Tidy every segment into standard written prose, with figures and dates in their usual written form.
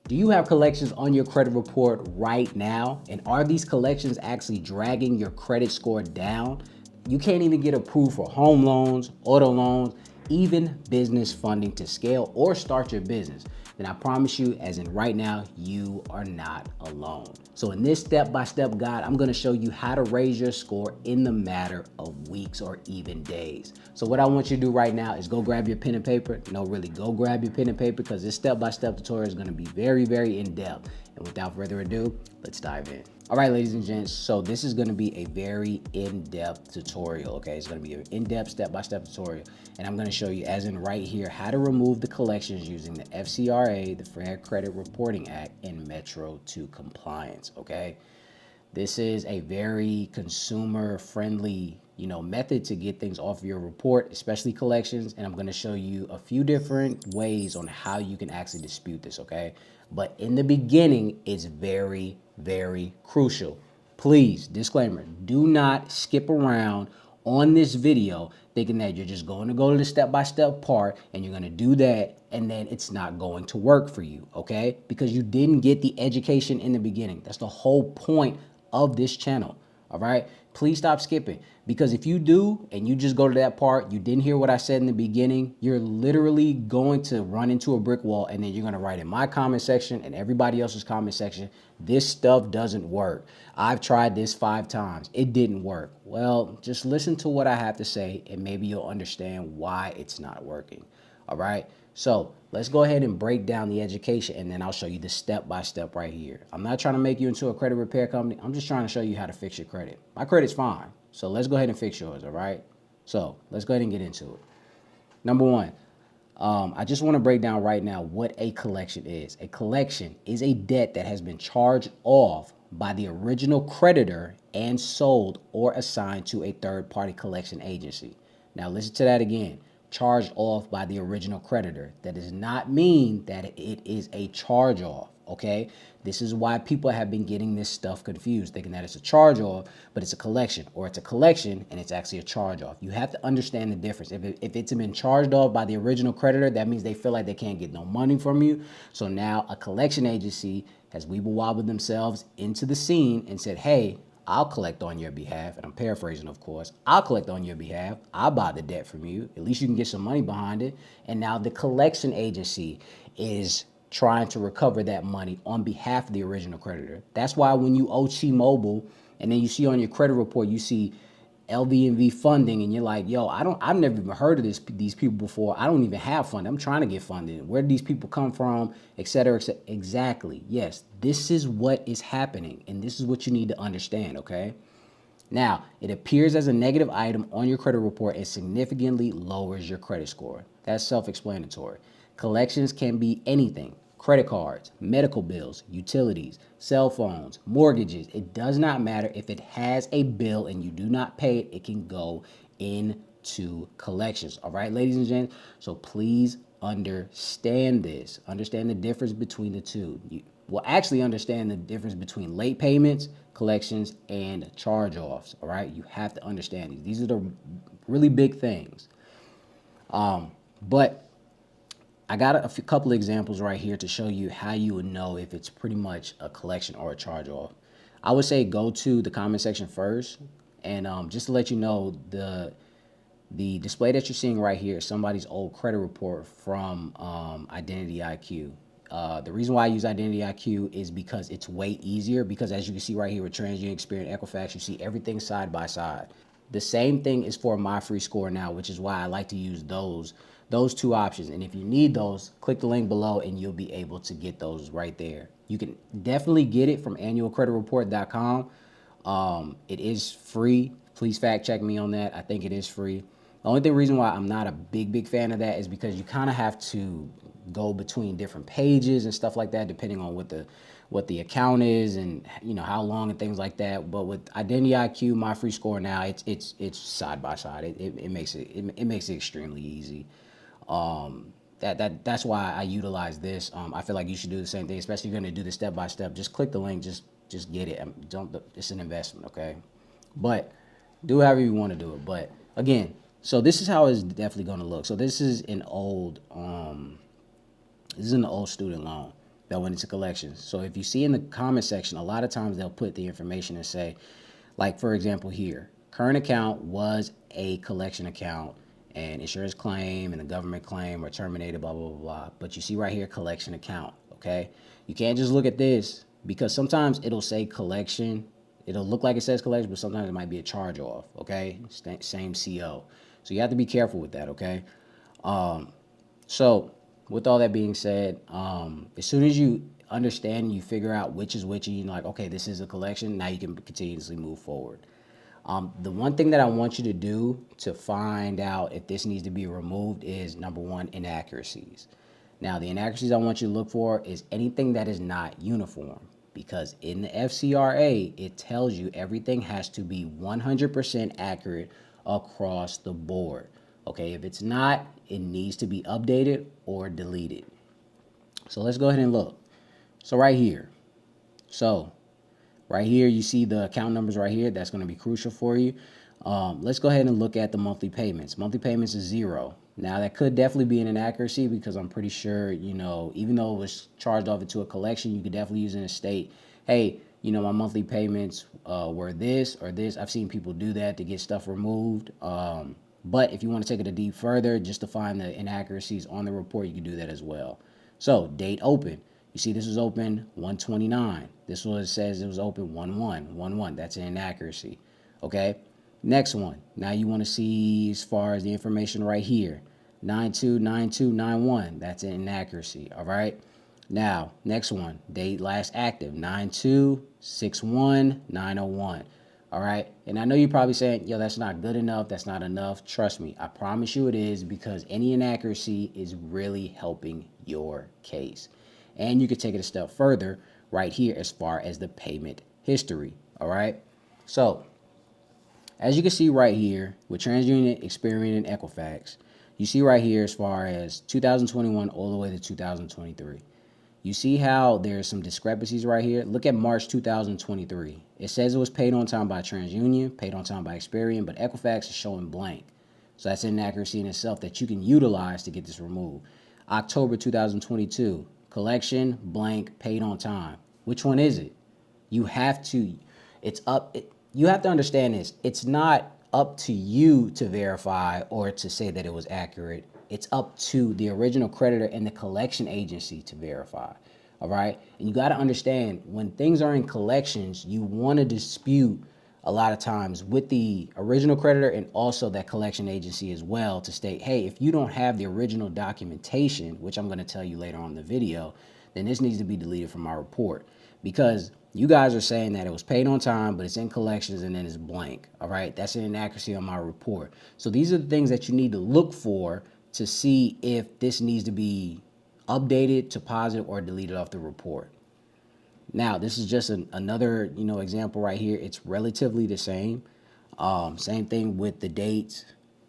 Do you have collections on your credit report right now? And are these collections actually dragging your credit score down? You can't even get approved for home loans, auto loans, even business funding to scale or start your business. Then I promise you, as in right now, you are not alone. So in this step-by-step guide, I'm gonna show you how to raise your score in the matter of weeks or even days. So what I want you to do right now is go grab your pen and paper. No, really, go grab your pen and paper because this step-by-step tutorial is gonna be very, very in-depth. And without further ado, let's dive in. All right, ladies and gents, so this is gonna be a very in-depth tutorial, okay? It's gonna be an in-depth step-by-step tutorial. And I'm gonna show you, as in right here, how to remove the collections using the FCRA, the Fair Credit Reporting Act, and Metro 2 compliance, okay? This is a very consumer-friendly, method to get things off of your report, especially collections. And I'm gonna show you a few different ways on how you can actually dispute this, okay? But in the beginning, it's very, very crucial. Please, disclaimer, do not skip around on this video thinking that you're just going to go to the step-by-step part and you're going to do that and then it's not going to work for you, okay? Because you didn't get the education in the beginning. That's the whole point of this channel, all right? Please stop skipping, because if you do and you just go to that part, you didn't hear what I said in the beginning, you're literally going to run into a brick wall, and then you're going to write in my comment section and everybody else's comment section, this stuff doesn't work. I've tried this 5 times. It didn't work. Well, just listen to what I have to say and maybe you'll understand why it's not working. All right. So let's go ahead and break down the education, and then I'll show you the step-by-step right here. I'm not trying to make you into a credit repair company. I'm just trying to show you how to fix your credit. My credit's fine. So let's go ahead and fix yours. All right. So let's go ahead and get into it. Number one, I just want to break down right now what a collection is. A collection is a debt that has been charged off by the original creditor and sold or assigned to a third-party collection agency. Now listen to that again. Charged off by the original creditor. That does not mean that it is a charge off, okay? This is why people have been getting this stuff confused, thinking that it's a charge off, but it's a collection, or it's a collection and it's actually a charge off. You have to understand the difference. If it's been charged off by the original creditor, that means they feel like they can't get no money from you. So now a collection agency has weeble wobbled themselves into the scene and said, hey, I'll collect on your behalf. And I'm paraphrasing, of course. I'll collect on your behalf. I'll buy the debt from you. At least you can get some money behind it. And now the collection agency is trying to recover that money on behalf of the original creditor. That's why when you owe T-Mobile and then you see on your credit report, you see LV&V funding, and you're like, yo, I've never even heard of these people before. I don't even have funding. I'm trying to get funded. Where did these people come from, et cetera, et cetera. Exactly. Yes, this is what is happening, and this is what you need to understand, okay? Now, it appears as a negative item on your credit report and significantly lowers your credit score. That's self-explanatory. Collections can be anything. Credit cards, medical bills, utilities, cell phones, mortgages. It does not matter. If it has a bill and you do not pay it, it can go into collections. All right, ladies and gents. So please understand this. Understand the difference between the two. You will actually understand the difference between late payments, collections, and charge-offs. All right, you have to understand these. These are the really big things. But I got a couple of examples right here to show you how you would know if it's pretty much a collection or a charge off. I would say go to the comment section first, and just to let you know, the display that you're seeing right here is somebody's old credit report from Identity IQ. The reason why I use Identity IQ is because it's way easier, because as you can see right here with TransUnion, Experian, Equifax, you see everything side by side. The same thing is for MyFreeScoreNow, which is why I like to use those 2 options. And if you need those, click the link below and you'll be able to get those right there. You can definitely get it from annualcreditreport.com. It is free. Please fact check me on that. I think it is free. The only reason why I'm not a big fan of that is because you kind of have to go between different pages and stuff like that, depending on what the account is and how long and things like that. But with Identity IQ, MyFreeScoreNow, it's side by side. It makes it extremely easy. That's why I utilize this. I feel like you should do the same thing, especially if you're going to do the step by step. Just click the link, just get it. It's an investment, okay? But do however you want to do it. But again, so this is how it's definitely going to look. So this is an old student loan. that went into collections. So if you see in the comment section, a lot of times they'll put the information and say, like for example here, current account was a collection account and insurance claim and the government claim are terminated, blah, blah, blah, blah. But you see right here, collection account, okay? You can't just look at this because sometimes it'll say collection. It'll look like it says collection, but sometimes it might be a charge off, okay? Same CO. So you have to be careful with that, okay? So with all that being said, as soon as you understand and you figure out which is which and you're like, okay, this is a collection, now you can continuously move forward. The one thing that I want you to do to find out if this needs to be removed is number one, inaccuracies. Now, the inaccuracies I want you to look for is anything that is not uniform, because in the FCRA, it tells you everything has to be 100% accurate across the board. Okay, if it's not, it needs to be updated or deleted. So let's go ahead and look. So right here. Right here, you see the account numbers right here. That's going to be crucial for you. Let's go ahead and look at the monthly payments. Monthly payments is 0. Now, that could definitely be an inaccuracy because I'm pretty sure, you know, even though it was charged off into a collection, you could definitely use in a state, hey, you know, my monthly payments were this or this. I've seen people do that to get stuff removed. But if you want to take it a deep further, just to find the inaccuracies on the report, you can do that as well. So, date open. You see this was open 129. This one says it was open 1/1/11. That's an inaccuracy. Okay. Next one. Now you want to see as far as the information right here. 929291. That's an inaccuracy. All right. Now, next one. Date last active 92/61/901. All right. And I know you're probably saying, yo, that's not good enough. That's not enough. Trust me. I promise you it is, because any inaccuracy is really helping your case. And you could take it a step further right here as far as the payment history. All right. So as you can see right here with TransUnion, Experian, and Equifax, you see right here as far as 2021 all the way to 2023. You see how there's some discrepancies right here. Look at March 2023. It says it was paid on time by TransUnion, paid on time by Experian, but Equifax is showing blank. So that's an inaccuracy in itself that you can utilize to get this removed. October 2022, collection, blank, paid on time. Which one is it? You have to, you have to understand this. It's not up to you to verify or to say that it was accurate. It's up to the original creditor and the collection agency to verify. All right. And you got to understand, when things are in collections, you want to dispute a lot of times with the original creditor and also that collection agency as well, to state, hey, if you don't have the original documentation, which I'm going to tell you later on in the video, then this needs to be deleted from our report, because you guys are saying that it was paid on time, but it's in collections and then it's blank. All right. That's an inaccuracy on my report. So these are the things that you need to look for to see if this needs to be updated to positive or deleted off the report. Now, this is just another, example right here. It's relatively the same. Same thing with the dates,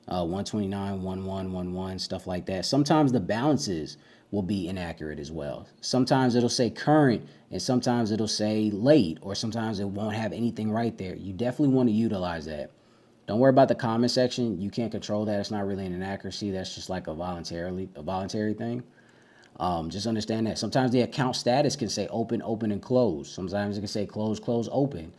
129, 1111, stuff like that. Sometimes the balances will be inaccurate as well. Sometimes it'll say current and sometimes it'll say late, or sometimes it won't have anything right there. You definitely want to utilize that. Don't worry about the comment section. You can't control that. It's not really an inaccuracy. That's just like a voluntary thing. Just understand that sometimes the account status can say open, open, and close. Sometimes it can say close, close, open.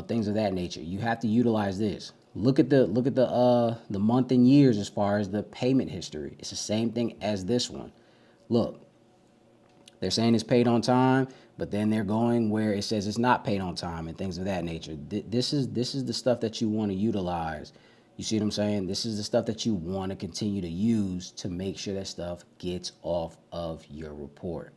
Things of that nature. You have to utilize this. Look at the month and years as far as the payment history. It's the same thing as this one. Look, they're saying it's paid on time, but then they're going where it says it's not paid on time and things of that nature. This is the stuff that you want to utilize. You see what I'm saying? This is the stuff that you want to continue to use to make sure that stuff gets off of your report.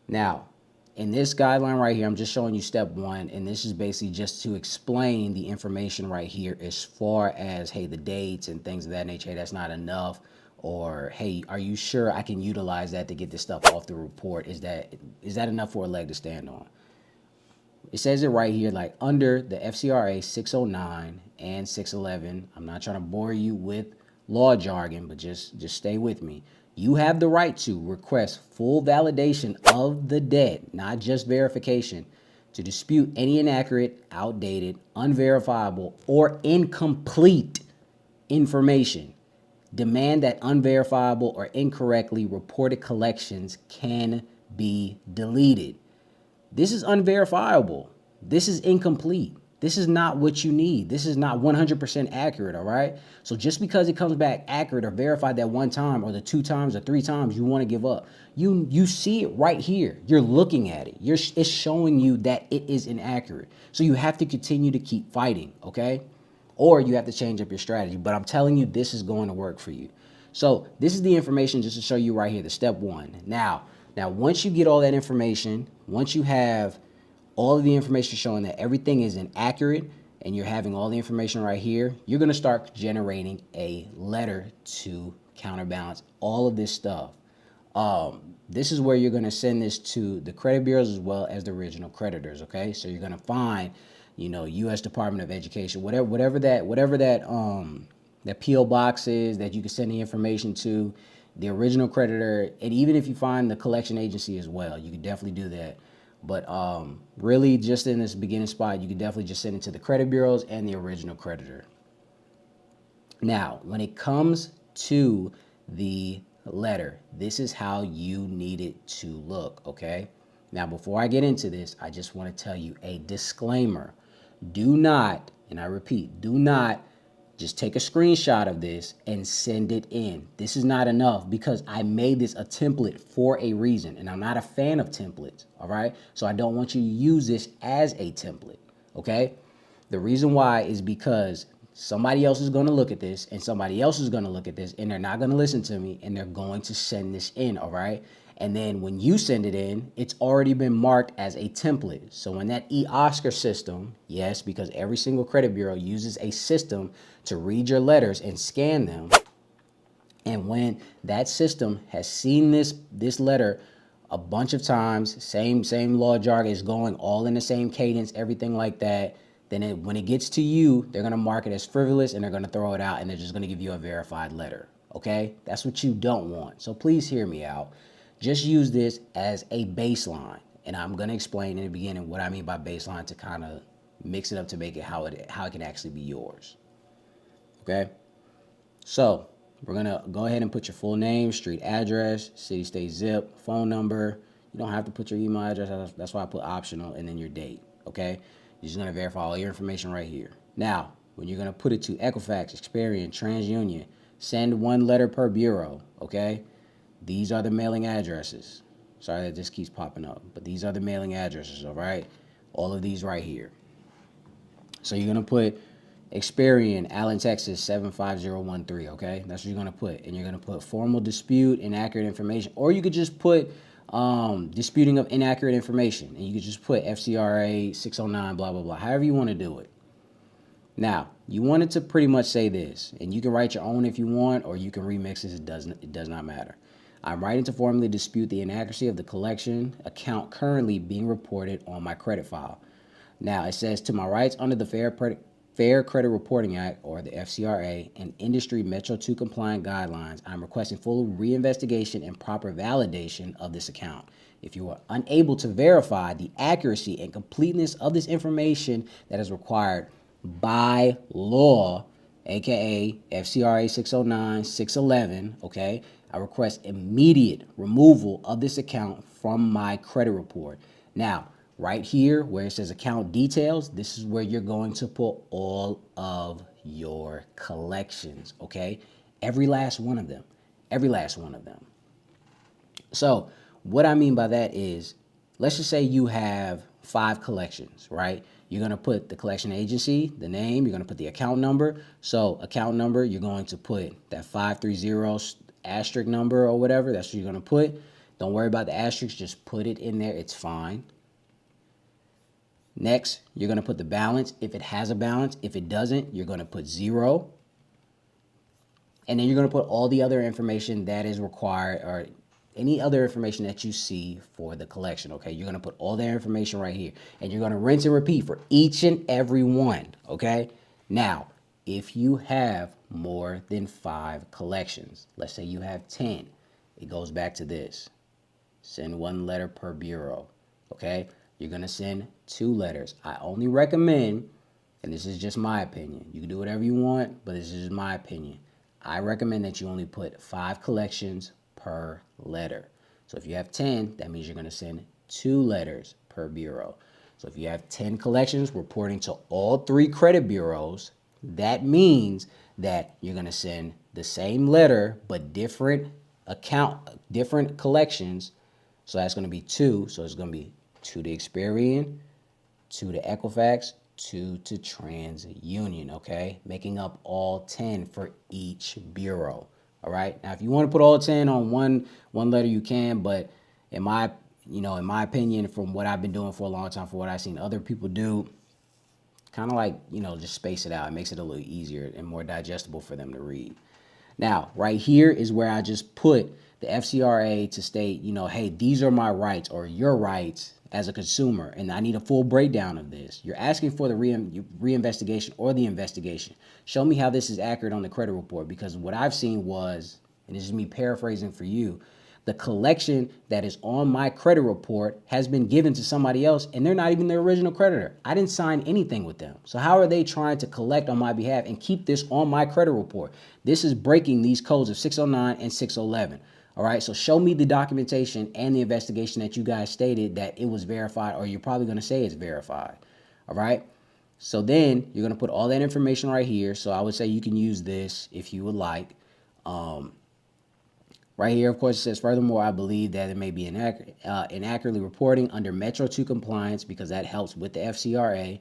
Now, in this guideline right here, I'm just showing you step 1, and this is basically just to explain the information right here as far as, hey, the dates and things of that nature. Hey, that's not enough. Or, hey, are you sure I can utilize that to get this stuff off the report? Is that enough for a leg to stand on? It says it right here, like under the FCRA 609 and 611. I'm not trying to bore you with law jargon, but just stay with me. You have the right to request full validation of the debt, not just verification, to dispute any inaccurate, outdated, unverifiable, or incomplete information. Demand that unverifiable or incorrectly reported collections can be deleted. This is unverifiable. This is incomplete. This is not what you need. This is not 100% accurate, all right? So just because it comes back accurate or verified that one time or the 2 times or 3 times, you want to give up. You see it right here. You're looking at it. It's showing you that it is inaccurate. So you have to continue to keep fighting, okay? Or you have to change up your strategy. But I'm telling you, this is going to work for you. So this is the information just to show you right here, the step 1. Now, once you get all that information, once you have all of the information showing that everything is inaccurate and you're having all the information right here, you're going to start generating a letter to counterbalance all of this stuff. This is where you're going to send this to the credit bureaus as well as the original creditors. Okay, so you're going to find, U.S. Department of Education, whatever that PO box is that you can send the information to, the original creditor, and even if you find the collection agency as well, you can definitely do that. But really, just in this beginning spot, you can definitely just send it to the credit bureaus and the original creditor. Now, when it comes to the letter, this is how you need it to look, okay? Now, before I get into this, I just want to tell you a disclaimer. Do not, and I repeat, do not just take a screenshot of this and send it in. This is not enough because I made this a template for a reason, and I'm not a fan of templates, all right? So I don't want you to use this as a template, okay? The reason why is because somebody else is going to look at this and somebody else is going to look at this and they're not going to listen to me and they're going to send this in, all right? And then when you send it in, it's already been marked as a template. So when that eOscar system, yes, because every single credit bureau uses a system to read your letters and scan them. And when that system has seen this letter a bunch of times, same law jargon is going all in the same cadence, everything like that, then when it gets to you, they're going to mark it as frivolous and they're going to throw it out and they're just going to give you a verified letter. Okay? That's what you don't want. So please hear me out. Just use this as a baseline. And I'm going to explain in the beginning what I mean by baseline to kind of mix it up to make it how it can actually be yours. Okay? So we're going to go ahead and put your full name, street address, city, state, zip, phone number. You don't have to put your email address. That's why I put optional, and then your date. Okay? You're just going to verify all your information right here. Now, when you're going to put it to Equifax, Experian, TransUnion, send 1 letter per bureau. Okay? These are the mailing addresses. Sorry that this keeps popping up, but these are the mailing addresses, all right? All of these right here. So you're going to put Experian, Allen, Texas, 75013, okay? That's what you're going to put. And you're going to put formal dispute, inaccurate information. Or you could just put disputing of inaccurate information. And you could just put FCRA 609, blah, blah, blah. However you want to do it. Now, you want it to pretty much say this. And you can write your own if you want, or you can remix this. It does not matter. I'm writing to formally dispute the inaccuracy of the collection account currently being reported on my credit file. Now, it says, to my rights under the Fair Credit Reporting Act, or the FCRA, and industry Metro 2 compliant guidelines, I'm requesting full reinvestigation and proper validation of this account. If you are unable to verify the accuracy and completeness of this information that is required by law, aka FCRA 609, 611, okay, I request immediate removal of this account from my credit report. Now, right here where it says account details, this is where you're going to put all of your collections, okay? Every last one of them. Every last one of them. So what I mean by that is, let's just say you have 5 collections, right? You're going to put the collection agency, the name, you're going to put the account number. So account number, you're going to put that 530 asterisk number or whatever. That's what you're going to put. Don't worry about the asterisk. Just put it in there. It's fine. Next, you're going to put the balance if it has a balance. If it doesn't, you're going to put 0. And then you're going to put all the other information that is required, or any other information that you see for the collection, okay? You're going to put all that information right here. And you're going to rinse and repeat for each and every one, okay? Now, if you have more than 5 collections, let's say you have 10, it goes back to this. Send 1 letter per bureau, okay? You're going to send 2 letters. I only recommend, and this is just my opinion, you can do whatever you want, but this is just my opinion. I recommend that you only put 5 collections per letter. So if you have 10, that means you're going to send 2 letters per bureau. So if you have 10 collections reporting to all 3 credit bureaus, that means that you're going to send the same letter but different collections. So that's going to be 2. So it's going to be 2 to Experian, 2 to Equifax, 2 to TransUnion, okay? Making up all 10 for each bureau, all right? Now, if you want to put all 10 on one letter, you can, but in my opinion, from what I've been doing for a long time, for what I've seen other people do, kind of like, just space it out. It makes it a little easier and more digestible for them to read. Now, right here is where I just put the FCRA to state, hey, these are my rights or your rights as a consumer, and I need a full breakdown of this. You're asking for the reinvestigation or the investigation. Show me how this is accurate on the credit report, because what I've seen was, and this is me paraphrasing for you, the collection that is on my credit report has been given to somebody else, and they're not even the original creditor. I didn't sign anything with them. So how are they trying to collect on my behalf and keep this on my credit report? This is breaking these codes of 609 and 611. All right, so show me the documentation and the investigation that you guys stated that it was verified, or you're probably going to say it's verified. All right, so then you're going to put all that information right here. So I would say you can use this if you would like. Right here, of course, it says, furthermore, I believe that it may be inaccurately reporting under Metro 2 compliance, because that helps with the FCRA,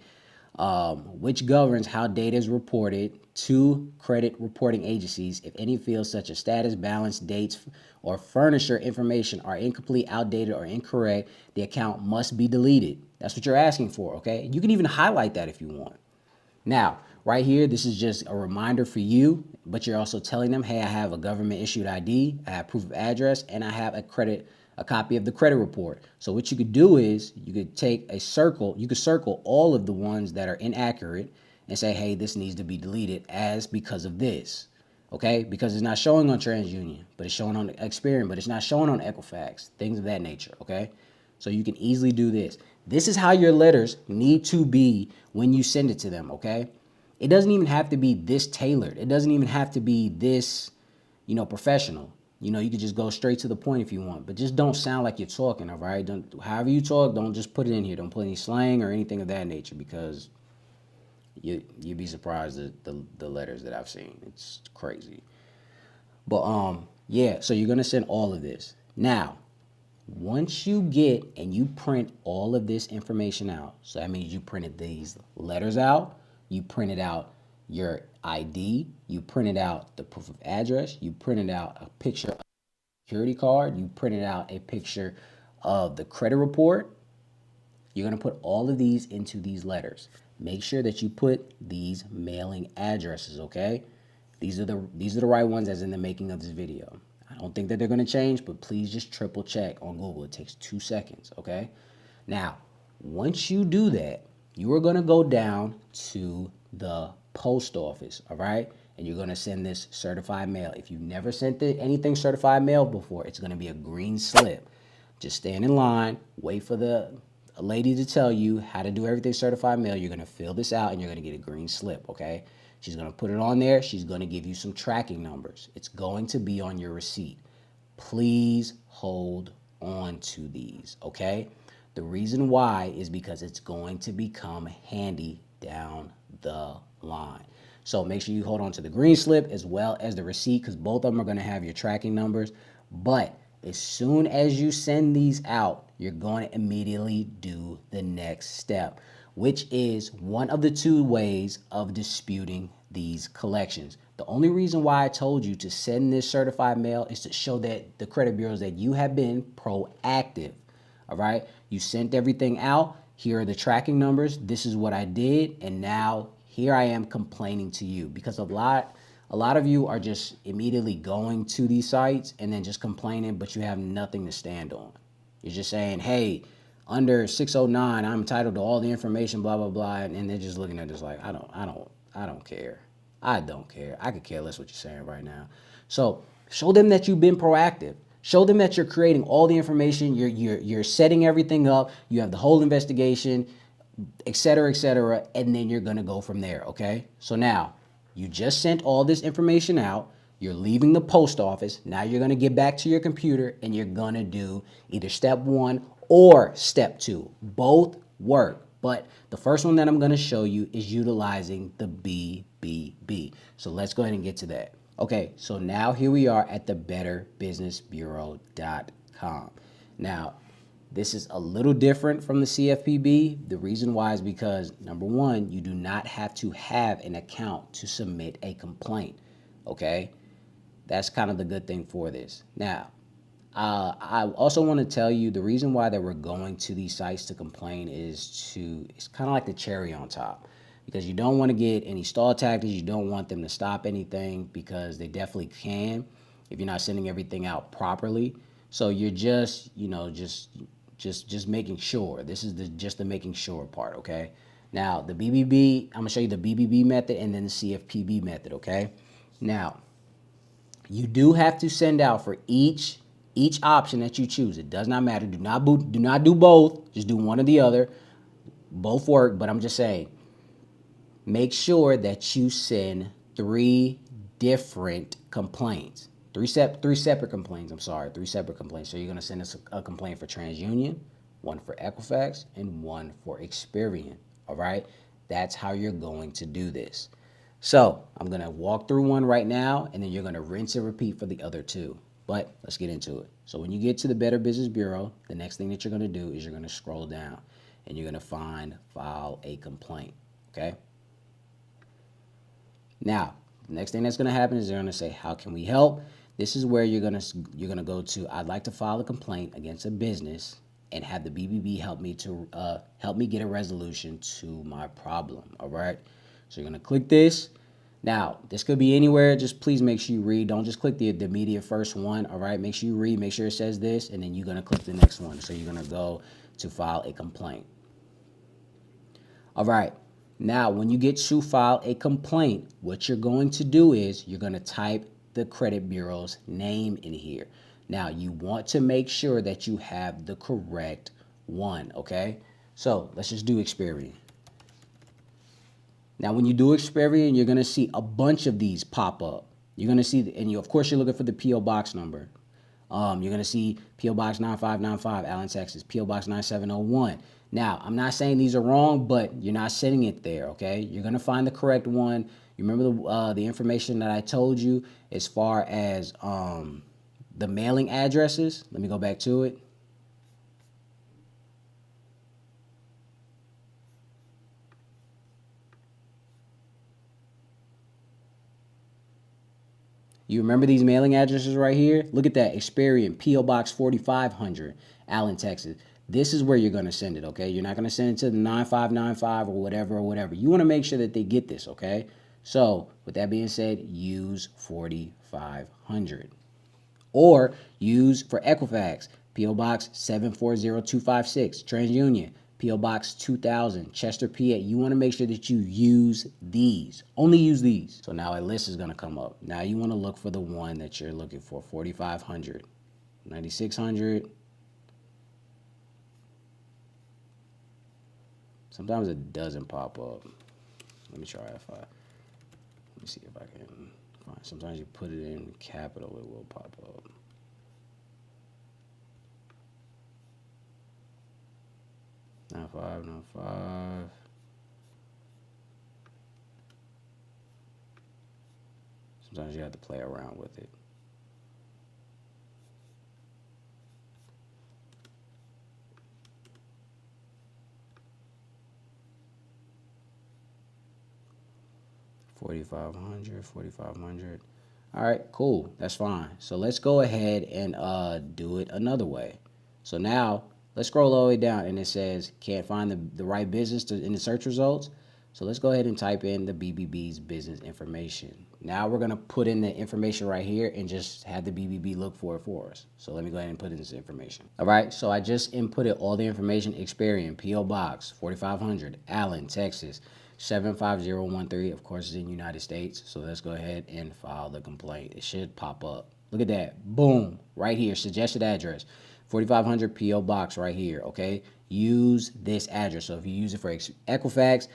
which governs how data is reported to credit reporting agencies. If any fields such as status, balance, dates, or furnisher information are incomplete, outdated, or incorrect, the account must be deleted. That's what you're asking for, okay? You can even highlight that if you want. Now, right here, this is just a reminder for you, but you're also telling them, hey, I have a government issued ID, I have proof of address, and I have a copy of the credit report. So what you could do is you could take a circle, you could circle all of the ones that are inaccurate and say, hey, this needs to be deleted as because of this, okay? Because it's not showing on TransUnion, but it's showing on Experian, but it's not showing on Equifax, things of that nature, okay? So you can easily do this. This is how your letters need to be when you send it to them, okay? It doesn't even have to be this tailored. It doesn't even have to be this, professional. You could just go straight to the point if you want, but just don't sound like you're talking, all right? However you talk, don't just put it in here. Don't put any slang or anything of that nature, because you'd be surprised at the letters that I've seen. It's crazy. But yeah, so you're gonna send all of this. Now, once you get and you print all of this information out, so that means you printed these letters out, you printed out your ID, you printed out the proof of address, you printed out a picture of the security card, you printed out a picture of the credit report, you're going to put all of these into these letters. Make sure that you put these mailing addresses, okay? These are the right ones as in the making of this video. I don't think that they're going to change, but please just triple check on Google. It takes 2 seconds, okay? Now, once you do that, you are going to go down to the post office, all right? And you're going to send this certified mail. If you've never sent anything certified mail before, it's going to be a green slip. Just stand in line, wait for a lady to tell you how to do everything certified mail. You're going to fill this out and you're going to get a green slip, okay? She's going to put it on there. She's going to give you some tracking numbers. It's going to be on your receipt. Please hold on to these, okay? The reason why is because it's going to become handy down the line. So make sure you hold on to the green slip as well as the receipt, because both of them are going to have your tracking numbers. But as soon as you send these out, you're going to immediately do the next step, which is one of the 2 ways of disputing these collections. The only reason why I told you to send this certified mail is to show that the credit bureaus that you have been proactive. All right, you sent everything out. Here are the tracking numbers. This is what I did, and now here I am complaining to you, because a lot of you are just immediately going to these sites and then just complaining, but you have nothing to stand on. You're just saying, hey, under 609, I'm entitled to all the information, blah blah blah, and they're just looking at this like, I don't care. I don't care. I could care less what you're saying right now. So show them that you've been proactive. Show them that you're creating all the information. You're setting everything up. You have the whole investigation, et cetera, and then you're gonna go from there. Okay. So now you just sent all this information out. You're leaving the post office. Now you're going to get back to your computer and you're going to do either step 1 or step 2. Both work. But the first one that I'm going to show you is utilizing the BBB. So let's go ahead and get to that. Okay, so now here we are at the betterbusinessbureau.com. Now, this is a little different from the CFPB. The reason why is because, number one, you do not have to have an account to submit a complaint, okay? That's kind of the good thing for this. Now, I also want to tell you the reason why that we're going to these sites to complain is it's kind of like the cherry on top, because you don't want to get any stall tactics. You don't want them to stop anything, because they definitely can if you're not sending everything out properly. So you're just, just making sure. This is just the making sure part, okay? Now, the BBB, I'm going to show you the BBB method and then the CFPB method, okay? Now, you do have to send out for each option that you choose. It does not matter. Do not do both. Just do one or the other. Both work, but I'm just saying, make sure that you send 3 different complaints. Three separate complaints. I'm sorry, 3 separate complaints. So you're going to send us a complaint for TransUnion, one for Equifax, and one for Experian. All right? That's how you're going to do this. So I'm going to walk through one right now, and then you're going to rinse and repeat for the other 2. But let's get into it. So when you get to the Better Business Bureau, the next thing that you're going to do is you're going to scroll down, and you're going to find File a Complaint. Okay? Now, the next thing that's going to happen is they're going to say, how can we help? This is where you're going to go to, I'd like to file a complaint against a business and have the BBB help me get a resolution to my problem. All right? So you're going to click this. Now, this could be anywhere. Just please make sure you read. Don't just click the immediate first one. All right? Make sure you read. Make sure it says this, and then you're going to click the next one. So you're going to go to file a complaint. All right. Now, when you get to file a complaint, what you're going to do is you're going to type the credit bureau's name in here. Now, you want to make sure that you have the correct one, okay? So let's just do Experian. Now, when you do Experian, you're going to see a bunch of these pop up. You're going to see, and of course, you're looking for the P.O. Box number. You're going to see P.O. Box 9595, Allen, Texas, P.O. Box 9701. Now, I'm not saying these are wrong, but you're not sending it there, okay? You're going to find the correct one. You remember the information that I told you as far as the mailing addresses? Let me go back to it. You remember these mailing addresses right here? Look at that. Experian, P.O. Box 4500, Allen, Texas. This is where you're going to send it, okay? You're not going to send it to the 9595 or whatever. You want to make sure that they get this, okay? So, with that being said, use 4500. Or use for Equifax, P.O. Box 740256, TransUnion, P.O. Box 2000, Chester, PA. You want to make sure that you use these. Only use these. So now a list is going to come up. Now you want to look for the one that you're looking for, 4500, 9600. Sometimes it doesn't pop up. Let me try Let me see if I can find. Sometimes you put it in capital, it will pop up. Not five. Sometimes you have to play around with it. $4,500. All right, cool. That's fine. So let's go ahead and do it another way. So now let's scroll all the way down, and it says can't find the right business in the search results. So let's go ahead and type in the BBB's business information. Now we're going to put in the information right here and just have the BBB look for it for us. So let me go ahead and put in this information. All right, so I just inputted all the information. Experian, P.O. Box 4500, Allen, Texas 75013. Of course, it's in the United States. So let's go ahead and file the complaint. It should pop up. Look at that. Boom. Right here. Suggested address. 4500 P.O. Box right here. Okay. Use this address. So if you use it for Equifax,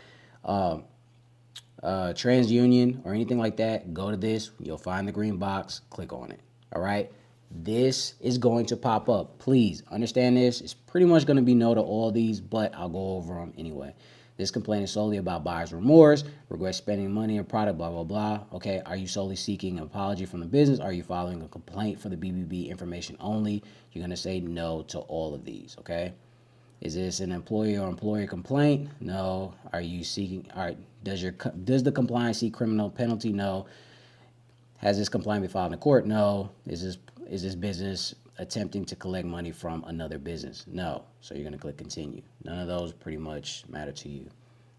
TransUnion or anything like that, go to this. You'll find the green box. Click on it. All right. This is going to pop up. Please understand this. It's pretty much going to be no to all these, but I'll go over them anyway. This complaint is solely about buyer's remorse, regret spending money on product, blah, blah, blah. Okay, are you solely seeking an apology from the business? Are you filing a complaint for the BBB information only? You're going to say no to all of these, okay? Is this an employee or employer complaint? No. Are you seeking, all right, does the compliance seek criminal penalty? No. Has this complaint been filed in court? No. Is this business attempting to collect money from another business? No. So you're going to click continue. None of those pretty much matter to you.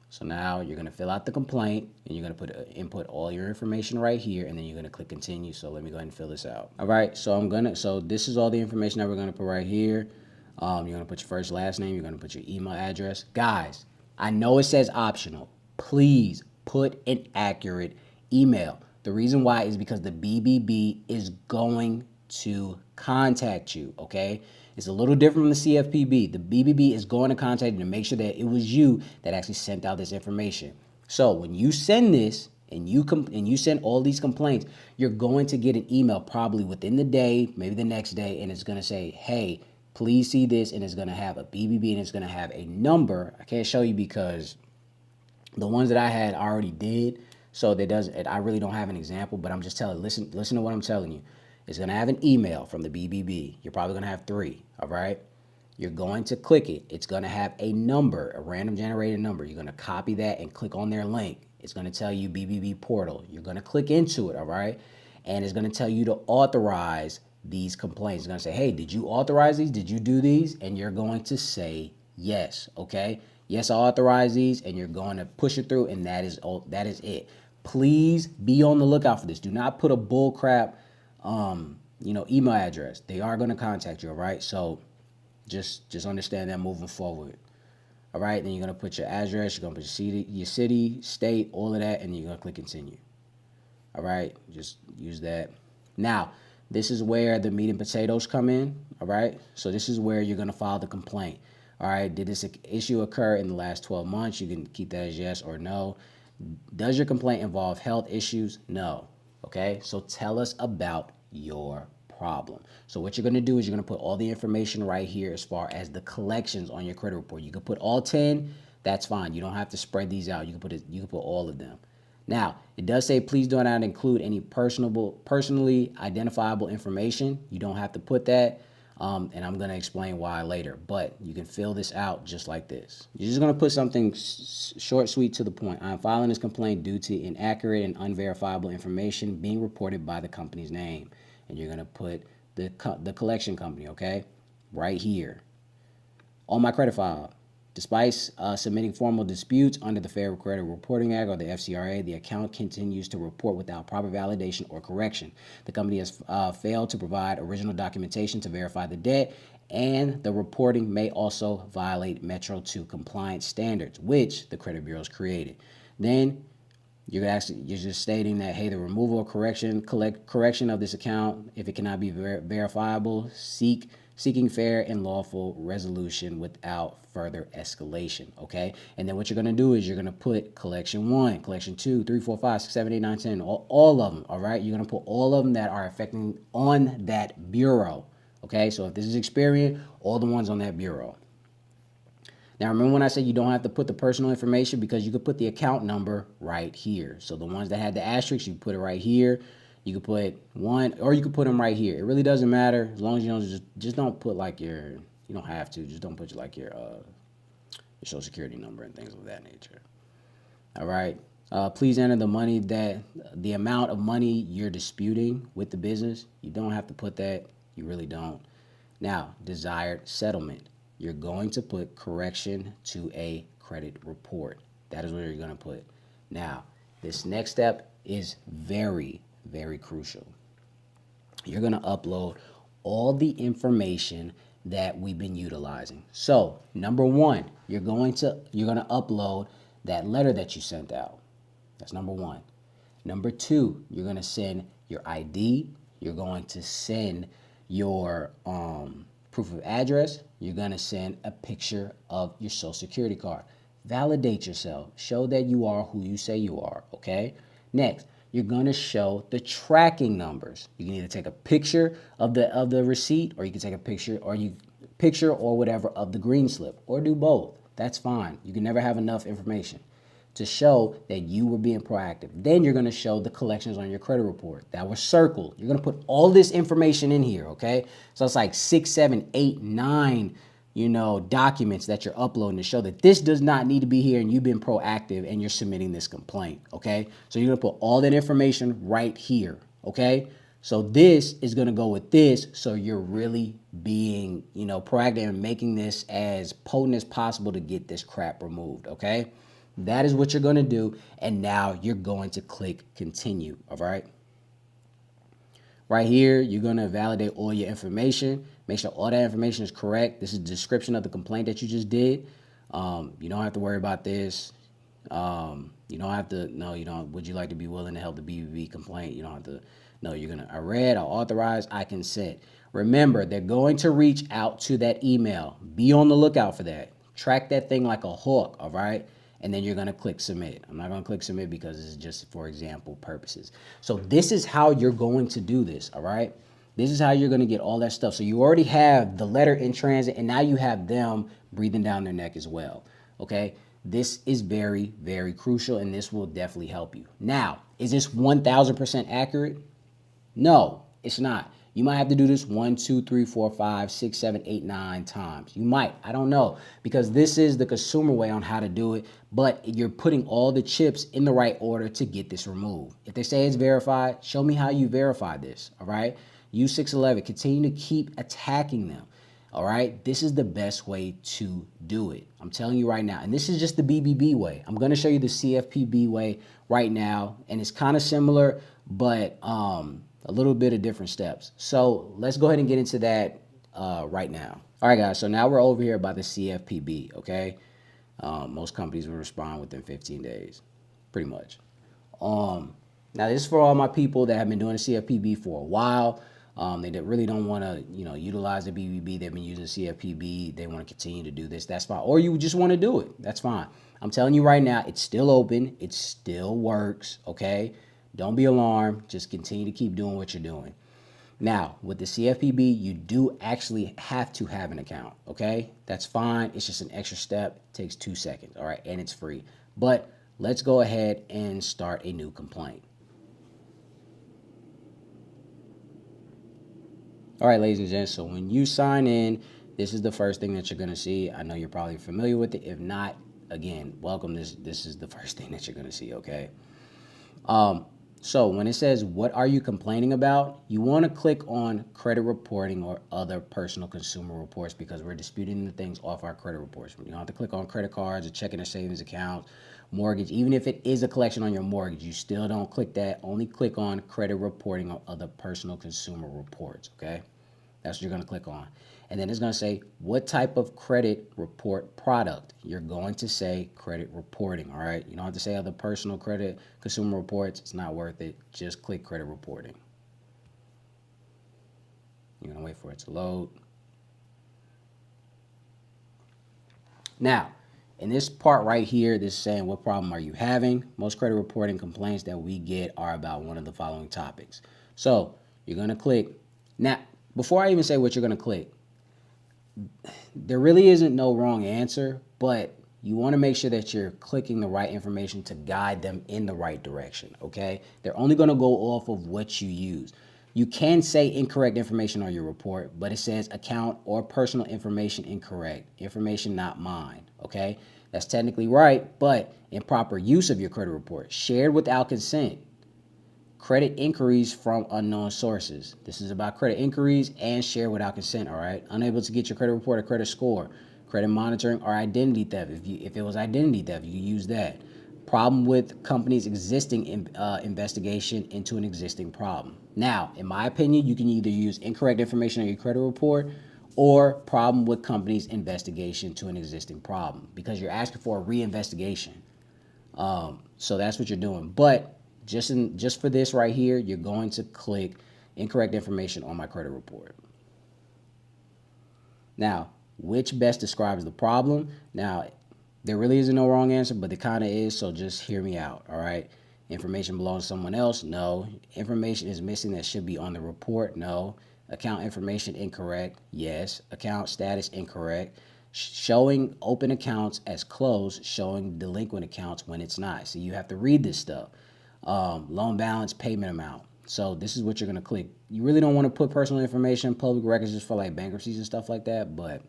So now you're going to fill out the complaint and you're going to input all your information right here, and then you're going to click continue. So let me go ahead and fill this out. All right. So this is all the information that we're going to put right here. You're going to put your first, last name. You're going to put your email address. Guys, I know it says optional. Please put an accurate email. The reason why is because the BBB is going to contact you, okay? It's a little different from the CFPB. The BBB is going to contact you to make sure that it was you that actually sent out this information. So when you send this and you send all these complaints, you're going to get an email probably within the day, maybe the next day, and it's going to say, hey, please see this, and it's going to have a BBB and it's going to have a number. I can't show you because the ones that I had already did. So I really don't have an example, but I'm just telling, listen to what I'm telling you. It's going to have an email from the BBB. You're probably going to have 3, all right? You're going to click it. It's going to have a number, a random generated number. You're going to copy that and click on their link. It's going to tell you BBB portal. You're going to click into it, all right? And it's going to tell you to authorize these complaints. It's going to say, hey, did you authorize these? Did you do these? And you're going to say yes, okay? Yes, I authorize these, and you're going to push it through, and that is it. Please be on the lookout for this. Do not put a bull crap, email address. They are going to contact you, all right? So just understand that moving forward. All right, then you're going to put your address, you're going to put your city, state, all of that, and you're going to click continue. All right, just use that. Now, this is where the meat and potatoes come in, all right? So this is where you're going to file the complaint. All right, did this issue occur in the last 12 months? You can keep that as yes or no. Does your complaint involve health issues? No. Okay, so tell us about your problem. So what you're going to do is you're going to put all the information right here as far as the collections on your credit report. You can put all 10. That's fine. You don't have to spread these out. You can put all of them. Now, it does say please do not include any personally identifiable information. You don't have to put that. And I'm going to explain why later, but you can fill this out just like this. You're just going to put something short, sweet, to the point. I'm filing this complaint due to inaccurate and unverifiable information being reported by the company's name. And you're going to put the collection company, okay, right here on my credit file. Despite submitting formal disputes under the Fair Credit Reporting Act or the FCRA, the account continues to report without proper validation or correction. The company has failed to provide original documentation to verify the debt, and the reporting may also violate Metro 2 compliance standards, which the credit bureaus created. Then you're just stating that, hey, the removal or correction of this account, if it cannot be verifiable, seeking fair and lawful resolution without further escalation, okay? And then what you're gonna do is you're gonna put collection 1, collection 2, 3, 4, 5, 6, 7, 8, 9, 10, all of them, all right? You're gonna put all of them that are affecting on that bureau, okay? So if this is Experian, all the ones on that bureau. Now, remember when I said you don't have to put the personal information, because you could put the account number right here. So the ones that had the asterisk, you put it right here. You could put 1, or you could put them right here. It really doesn't matter, as long as you don't just don't put like you don't have to, just don't put your social security number and things of that nature. All right. Please enter the amount of money you're disputing with the business. You don't have to put that. You really don't. Now, desired settlement. You're going to put correction to a credit report. That is what you're going to put. Now, this next step is very, very crucial. You're going to upload all the information that we've been utilizing. So, number 1, you're going to upload that letter that you sent out. That's number 1. Number 2, you're going to send your ID. You're going to send your proof of address. You're going to send a picture of your social security card. Validate yourself. Show that you are who you say you are, okay? Next, you're gonna show the tracking numbers. You can either take a picture of the receipt, or you can take a picture or whatever of the green slip, or do both. That's fine. You can never have enough information to show that you were being proactive. Then you're gonna show the collections on your credit report that were circled. You're gonna put all this information in here, okay? So it's like 6, 7, 8, 9, documents that you're uploading to show that this does not need to be here and you've been proactive and you're submitting this complaint, okay? So you're gonna put all that information right here, okay? So this is gonna go with this, so you're really being, proactive and making this as potent as possible to get this crap removed, okay? That is what you're gonna do, and now you're going to click continue, all right? Right here, you're gonna validate all your information. Make sure all that information is correct. This is the description of the complaint that you just did. You don't have to worry about this. You don't have to, no, you don't, would you like to be willing to help the BBB complaint? You don't have to, no, you're gonna, I read, I authorize, I consent. Remember, they're going to reach out to that email. Be on the lookout for that. Track that thing like a hawk, all right? And then you're gonna click submit. I'm not gonna click submit because this is just for example purposes. So this is how you're going to do this, all right? This is how you're gonna get all that stuff. So you already have the letter in transit, and now you have them breathing down their neck as well, okay? This is very, very crucial, and this will definitely help you. Now, is this 1000% accurate? No, it's not. You might have to do this 1, 2, 3, 4, 5, 6, 7, 8, 9 times. You might, I don't know, because this is the consumer way on how to do it, but you're putting all the chips in the right order to get this removed. If they say it's verified, show me how you verify this, all right? Use 611, continue to keep attacking them, all right? This is the best way to do it. I'm telling you right now, and this is just the BBB way. I'm gonna show you the CFPB way right now, and it's kind of similar, but a little bit of different steps. So let's go ahead and get into that right now. All right, guys, so now we're over here by the CFPB, okay? Most companies will respond within 15 days, pretty much. Now, this is for all my people that have been doing the CFPB for a while. They really don't want to, utilize the BBB. They've been using CFPB. They want to continue to do this. That's fine. Or you just want to do it. That's fine. I'm telling you right now, it's still open. It still works, okay? Don't be alarmed. Just continue to keep doing what you're doing. Now, with the CFPB, you do actually have to have an account, okay? That's fine. It's just an extra step. It takes 2 seconds, all right? And it's free. But let's go ahead and start a new complaint. All right, ladies and gents, so when you sign in, this is the first thing that you're going to see. I know you're probably familiar with it. If not, again, welcome. This is the first thing that you're going to see, okay? So when it says, what are you complaining about? You want to click on credit reporting or other personal consumer reports because we're disputing the things off our credit reports. You don't have to click on credit cards or checking or savings accounts, mortgage. Even if it is a collection on your mortgage, you still don't click that. Only click on credit reporting or other personal consumer reports, okay? That's what you're going to click on. And then it's going to say what type of credit report product. You're going to say credit reporting, all right? You don't have to say other personal credit consumer reports. It's not worth it. Just click credit reporting. You're going to wait for it to load. Now, in this part right here, this is saying what problem are you having? Most credit reporting complaints that we get are about one of the following topics. So you're going to click. Now, before I even say what you're going to click, there really isn't no wrong answer, but you want to make sure that you're clicking the right information to guide them in the right direction, okay? They're only going to go off of what you use. You can say incorrect information on your report, but it says account or personal information incorrect. Information not mine, okay? That's technically right, but improper use of your credit report. Shared without consent. Credit inquiries from unknown sources. This is about credit inquiries and share without consent, all right? Unable to get your credit report or credit score. Credit monitoring or identity theft. If it was identity theft, you use that. Problem with company's existing investigation into an existing problem. Now, in my opinion, you can either use incorrect information on your credit report or problem with company's investigation to an existing problem because you're asking for a reinvestigation. So that's what you're doing. But just for this right here, you're going to click incorrect information on my credit report. Now, which best describes the problem? Now, There really isn't no wrong answer, but there kind of is, so just hear me out, all right? Information belongs to someone else? No. Information is missing that should be on the report? No. Account information incorrect? Yes. Account status incorrect. Showing open accounts as closed, showing delinquent accounts when it's not. So you have to read this stuff. Loan balance, payment amount. So this is what you're going to click. You really don't want to put personal information, public records just for like bankruptcies and stuff like that, but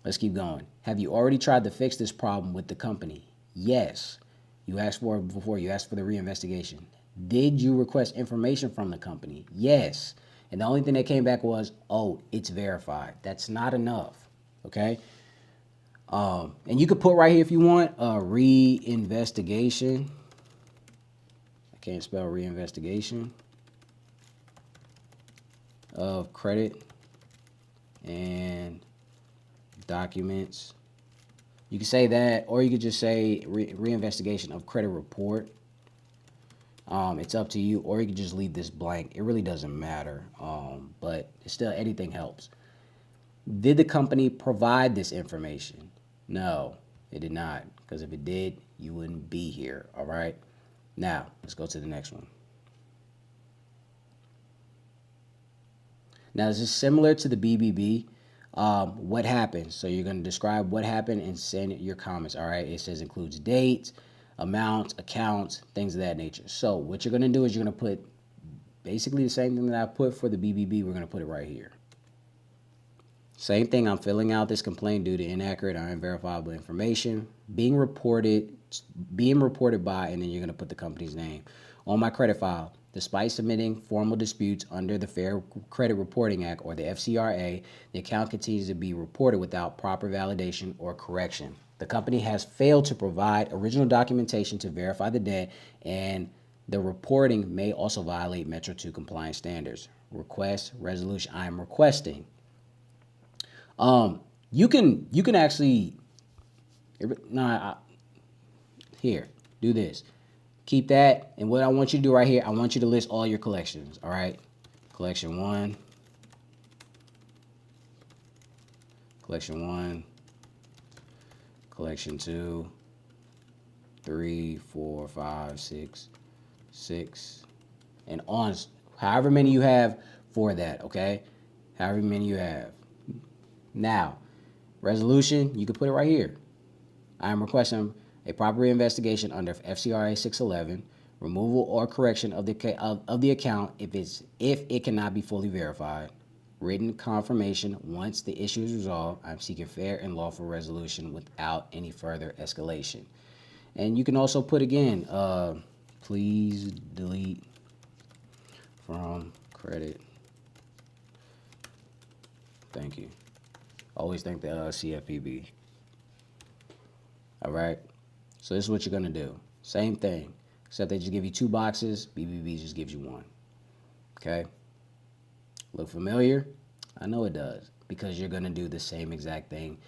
let's keep going. Have you already tried to fix this problem with the company? Yes. You asked for it before. You asked for the reinvestigation. Did you request information from the company? Yes. And the only thing that came back was, oh, it's verified. That's not enough. Okay. And you could put right here if you want reinvestigation. I can't spell reinvestigation of credit and documents. You can say that, or you could just say reinvestigation of credit report. It's up to you, or you can just leave this blank. It really doesn't matter, but still anything helps. Did the company provide this information? No, it did not, because if it did, you wouldn't be here, all right? Now, let's go to the next one. Now, this is similar to the BBB. What happened? So you're going to describe what happened and send your comments, all right? It says includes dates, amounts, accounts, things of that nature. So what you're going to do is you're going to put basically the same thing that I put for the BBB. We're going to put it right here. Same thing, I'm filling out this complaint due to inaccurate or unverifiable information being reported by, and then you're going to put the company's name. On my credit file, despite submitting formal disputes under the Fair Credit Reporting Act or the FCRA, the account continues to be reported without proper validation or correction. The company has failed to provide original documentation to verify the debt, and the reporting may also violate Metro 2 compliance standards. Request resolution. I am requesting. You can actually, here, do this. Keep that, and what I want you to do right here, I want you to list all your collections, all right? Collection 1, collection 2, 3, 4, 5, 6, and on, however many you have for that, okay? However many you have. Now, resolution, you can put it right here. I am requesting a proper investigation under FCRA 611, removal or correction of the account if it cannot be fully verified. Written confirmation once the issue is resolved. I'm seeking fair and lawful resolution without any further escalation. And you can also put again, please delete from credit. Thank you. Always thank the CFPB. All right. So this is what you're going to do. Same thing, except they just give you 2 boxes. BBB just gives you 1. Okay. Look familiar? I know it does, because you're going to do the same exact thing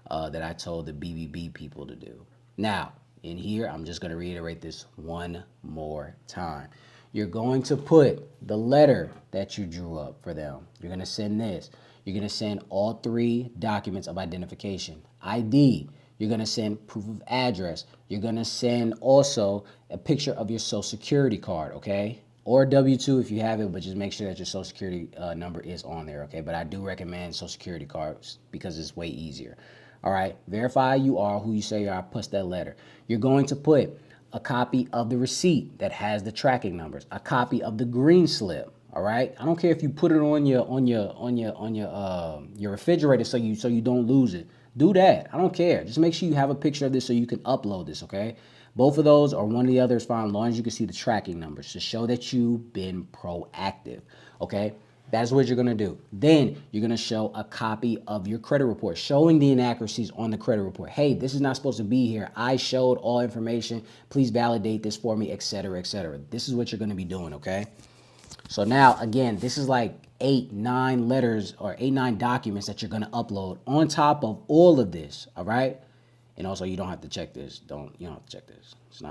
that I told the BBB people to do. Now, in here, I'm just going to reiterate this one more time. You're going to put the letter that you drew up for them. You're going to send this. You're going to send all 3 documents of identification. ID. You're going to send proof of address. You're going to send also a picture of your social security card, okay? Or W-2 if you have it, but just make sure that your social security number is on there, okay? But I do recommend social security cards because it's way easier. All right, verify you are who you say you are, plus that letter. You're going to put a copy of the receipt that has the tracking numbers, a copy of the green slip. All right, I don't care if you put it on your refrigerator so you don't lose it. Do that. I don't care. Just make sure you have a picture of this so you can upload this. Okay, both of those or one of the others fine, as long as you can see the tracking numbers to show that you've been proactive. Okay. That's what you're going to do. Then you're going to show a copy of your credit report showing the inaccuracies on the credit report. Hey, this is not supposed to be here. I showed all information. Please validate this for me, etc., etc. This is what you're going to be doing, okay? So now, again, this is like 8, 9 letters or 8, 9 documents that you're going to upload on top of all of this, all right? And also, you don't have to check this. You don't have to check this. It's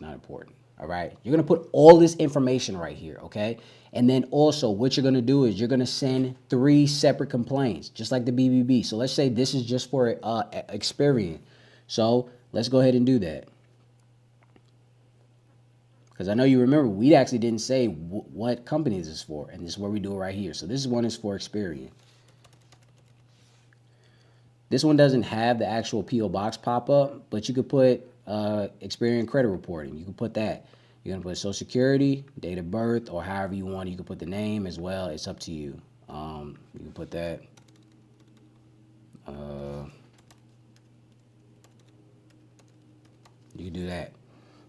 not important. All right. You're going to put all this information right here. Okay. And then also what you're going to do is you're going to send 3 separate complaints, just like the BBB. So let's say this is just for Experian. So let's go ahead and do that. Because I know you remember, we actually didn't say what company this is for, and this is where we do it right here. So this one is for Experian. This one doesn't have the actual P.O. box pop up, but you could put Experian credit reporting. You can put that. You're gonna put Social Security, date of birth, or however you want. You can put the name as well. It's up to you. You can put that. You can do that.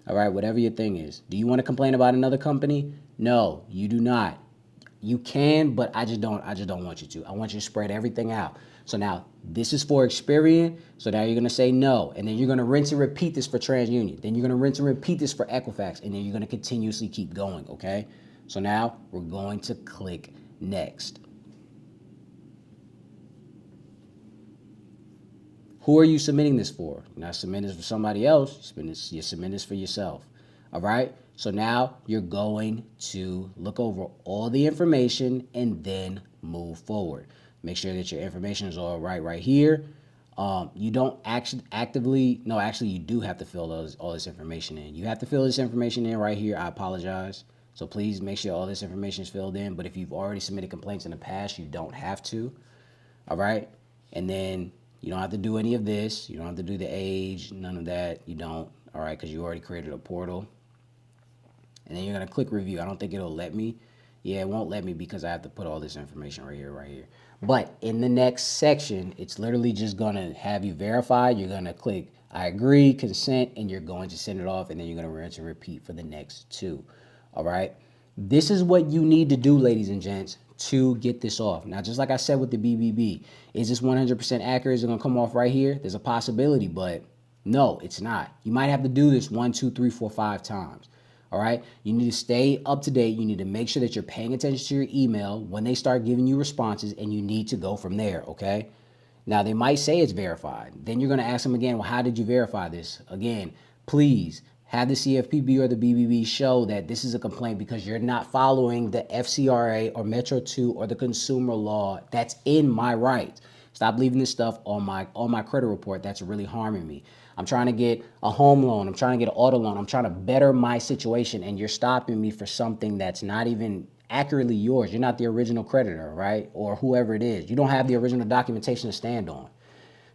All right, whatever your thing is. Do you want to complain about another company? No, you do not. You can, but I just don't want you to. I want you to spread everything out. So now this is for Experian. So now you're gonna say no, and then you're gonna rinse and repeat this for TransUnion. Then you're gonna rinse and repeat this for Equifax, and then you're gonna continuously keep going. Okay. So now we're going to click next. Who are you submitting this for? You're not submitting this for somebody else. You're submitting this for yourself. All right. So now you're going to look over all the information and then move forward. Make sure that your information is all right here. You don't actually you do have to fill all this information in. You have to fill this information in right here. I apologize. So please make sure all this information is filled in. But if you've already submitted complaints in the past, you don't have to. All right. And then you don't have to do any of this. You don't have to do the age, none of that. You don't. All right. Because you already created a portal. And then you're going to click review. I don't think it'll let me. Yeah, it won't let me because I have to put all this information right here. But in the next section, it's literally just going to have you verify. You're going to click I agree, consent, and you're going to send it off. And then you're going to rinse and repeat for the next two. All right. This is what you need to do, ladies and gents, to get this off. Now, just like I said with the BBB, is this 100% accurate? Is it going to come off right here? There's a possibility, but no, it's not. You might have to do this 1, 2, 3, 4, 5 times. All right. You need to stay up to date. You need to make sure that you're paying attention to your email when they start giving you responses, and you need to go from there. OK, now they might say it's verified. Then you're going to ask them again, well, how did you verify this? Again, please have the CFPB or the BBB show that this is a complaint because you're not following the FCRA or Metro 2 or the consumer law that's in my rights. Stop leaving this stuff on my credit report. That's really harming me. I'm trying to get a home loan. I'm trying to get an auto loan. I'm trying to better my situation, and you're stopping me for something that's not even accurately yours. You're not the original creditor, right? Or whoever it is. You don't have the original documentation to stand on.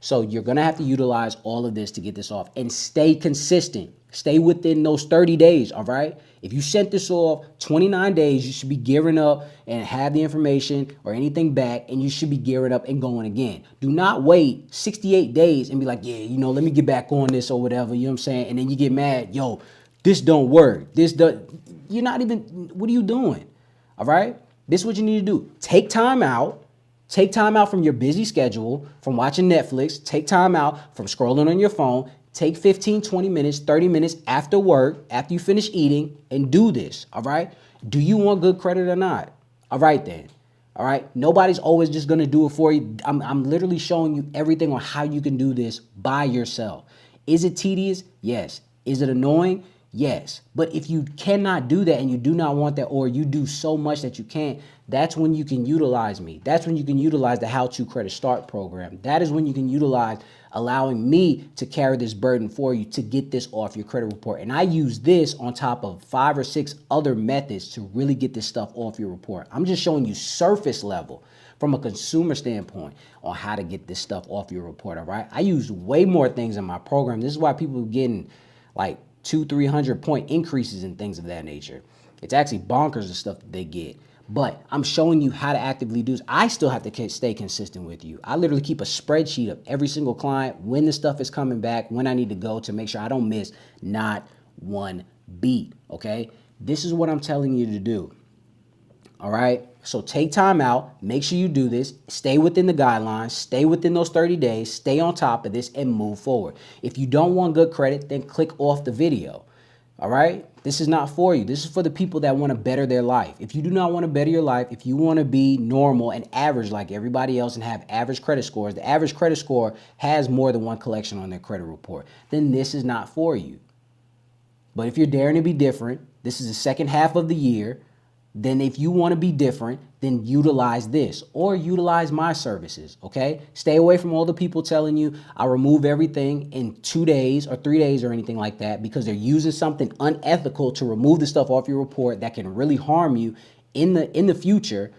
So you're going to have to utilize all of this to get this off, and stay consistent. Stay within those 30 days, all right? If you sent this off 29 days, you should be gearing up and have the information or anything back, and you should be gearing up and going again. Do not wait 68 days and be like, yeah, let me get back on this or whatever, you know what I'm saying? And then you get mad, yo, this don't work. You're not even, what are you doing? All right? This is what you need to do. Take time out. Take time out from your busy schedule, from watching Netflix. Take time out from scrolling on your phone. Take 15, 20 minutes, 30 minutes after work, after you finish eating, and do this, all right? Do you want good credit or not? All right, then. All right? Nobody's always just going to do it for you. I'm literally showing you everything on how you can do this by yourself. Is it tedious? Yes. Is it annoying? Yes. But if you cannot do that and you do not want that, or you do so much that you can't, that's when you can utilize me. That's when you can utilize the How to Credit Start program. That is when you can utilize allowing me to carry this burden for you to get this off your credit report. And I use this on top of 5 or 6 other methods to really get this stuff off your report. I'm just showing you surface level from a consumer standpoint on how to get this stuff off your report, all right? I use way more things in my program. This is why people are getting like 200-300 point increases and things of that nature. It's actually bonkers the stuff that they get. But I'm showing you how to actively do this. I still have to stay consistent with you. I literally keep a spreadsheet of every single client, when the stuff is coming back, when I need to go, to make sure I don't miss not one beat, okay? This is what I'm telling you to do, all right? So take time out, make sure you do this, stay within the guidelines, stay within those 30 days, stay on top of this, and move forward. If you don't want good credit, then click off the video, all right? This is not for you. This is for the people that want to better their life. If you do not want to better your life, if you want to be normal and average like everybody else and have average credit scores, the average credit score has more than one collection on their credit report, then this is not for you. But if you're daring to be different, this is the second half of the year. then if you want to be different, then utilize this or utilize my services, okay? Stay away from all the people telling you I'll remove everything in 2 days or 3 days or anything like that, because they're using something unethical to remove the stuff off your report that can really harm you in the future.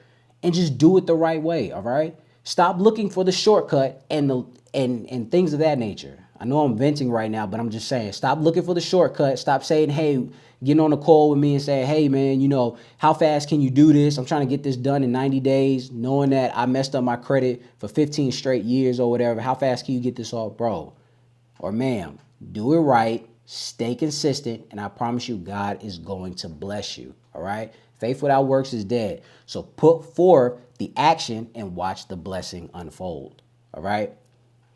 And just do it the right way, all right? Stop looking for the shortcut and things of that nature. I know I'm venting right now, but I'm just saying, stop looking for the shortcut. Stop saying, hey, getting on a call with me and saying, hey, man, you know, how fast can you do this? I'm trying to get this done in 90 days, knowing that I messed up my credit for 15 straight years or whatever. How fast can you get this off, bro? Or ma'am, do it right, stay consistent, and I promise you, God is going to bless you, all right? Faith without works is dead. So put forth the action and watch the blessing unfold, all right?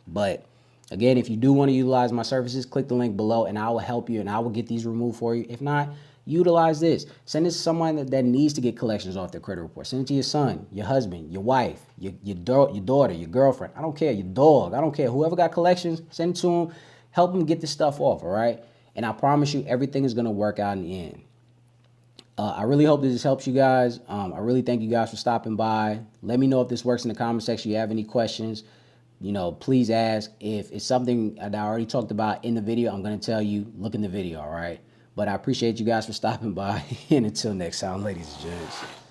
But again, if you do want to utilize my services, click the link below and I will help you and I will get these removed for you. If not, utilize this. Send this to someone that needs to get collections off their credit report. Send it to your son, your husband, your wife, your daughter, your girlfriend. I don't care. Your dog. I don't care. Whoever got collections, send it to them. Help them get this stuff off, all right? And I promise you, everything is going to work out in the end. I really hope this helps you guys. I really thank you guys for stopping by. Let me know if this works in the comment section. If you have any questions, you know, please ask. If it's something that I already talked about in the video, I'm going to tell you, look in the video, all right? But I appreciate you guys for stopping by. And until next time, ladies and gents.